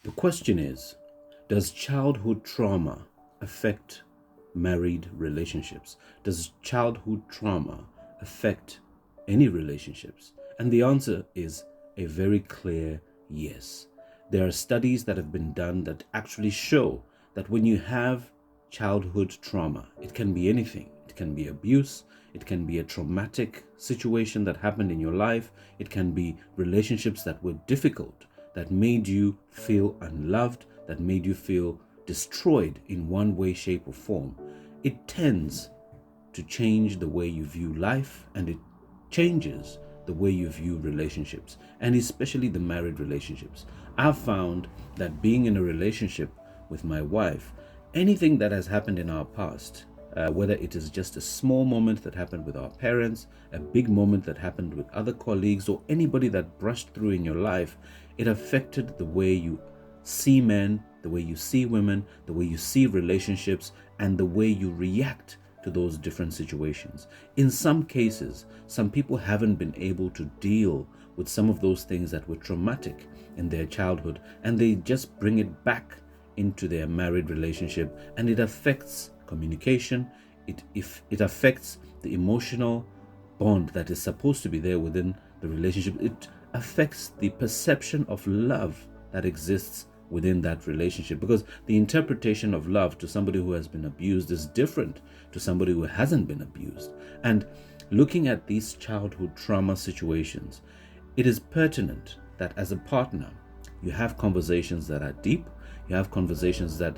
The question is, does childhood trauma affect married relationships? Does childhood trauma affect any relationships? And the answer is a very clear yes. There are studies that have been done that actually show that when you have childhood trauma, it can be anything. It can be abuse. It can be a traumatic situation that happened in your life. It can be relationships that were difficult, that made you feel unloved, that made you feel destroyed in one way, shape, or form. It tends to change the way you view life, and it changes the way you view relationships, and especially the married relationships. I've found that being in a relationship with my wife, anything that has happened in our past, whether it is just a small moment that happened with our parents, a big moment that happened with other colleagues, or anybody that brushed through in your life, it affected the way you see men, the way you see women, the way you see relationships, and the way you react to those different situations. In some cases, some people haven't been able to deal with some of those things that were traumatic in their childhood, and they just bring it back into their married relationship, and it affects communication. It affects the emotional bond that is supposed to be there within the relationship. It affects the perception of love that exists within that relationship, because the interpretation of love to somebody who has been abused is different to somebody who hasn't been abused. And looking at these childhood trauma situations, it is pertinent that as a partner, you have conversations that are deep, you have conversations that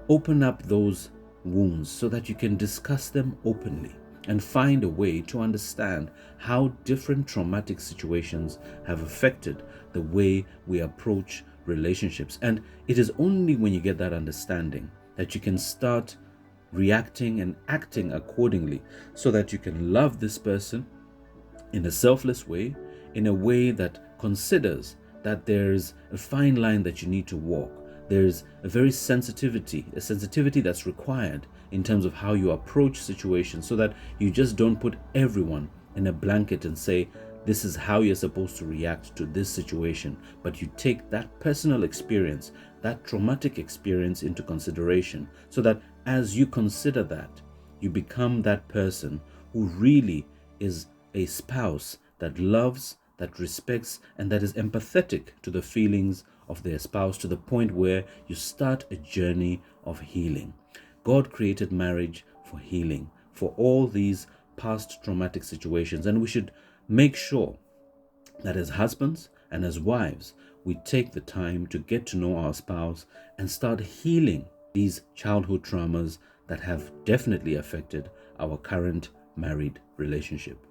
open up those wounds so that you can discuss them openly and find a way to understand how different traumatic situations have affected the way we approach relationships. And it is only when you get that understanding that you can start reacting and acting accordingly, so that you can love this person in a selfless way, in a way that considers that there's a fine line that you need to walk. There's a sensitivity that's required in terms of how you approach situations, so that you just don't put everyone in a blanket and say, this is how you're supposed to react to this situation. But you take that personal experience, that traumatic experience into consideration, so that as you consider that, you become that person who really is a spouse that loves, that respects, and that is empathetic to the feelings of their spouse, to the point where you start a journey of healing. God created marriage for healing, for all these past traumatic situations, and we should make sure that as husbands and as wives, we take the time to get to know our spouse and start healing these childhood traumas that have definitely affected our current married relationship.